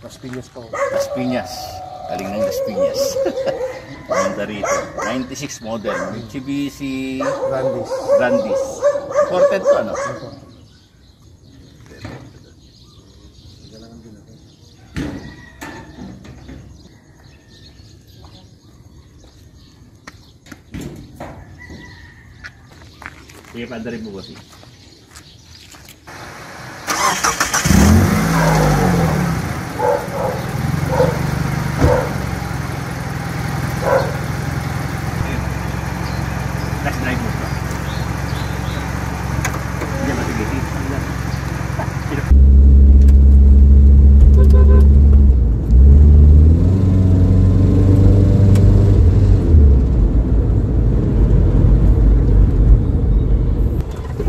Las Piñas po. Las Piñas. Galing ng Las Piñas. Ganda rito. 96 model. Mitsubishi Grandis. Imported to ano? Sige, panda rin mo ba siya? Last drive mo ba? Hindi ba sige?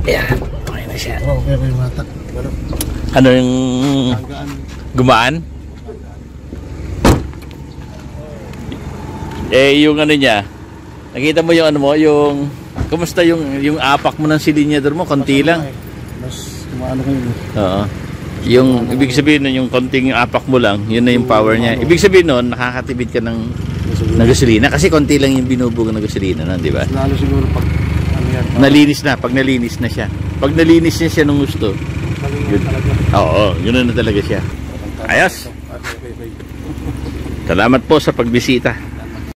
Ayan, okay na siya. Oo, okay yung mata. Ano yung gumaan? Yung ano niya, nakita mo yung ano mo, yung kumusta yung apak mo ng silinyador mo, konti lang. Mas kumaano ko yun. Oo. Yung ibig sabihin nun, yung konting apak mo lang, yun na yung power niya. Ibig sabihin nun, nakakatipid ka ng gasolina kasi konti lang yung binubuga ng gasolina nun, di ba? Lalo siguro pag ano yan. Nalinis na, pag nalinis na siya. Pag nalinis niya siya nung gusto. Yun. Oo, yun na talaga siya. Ayos. Salamat po sa pagbisita.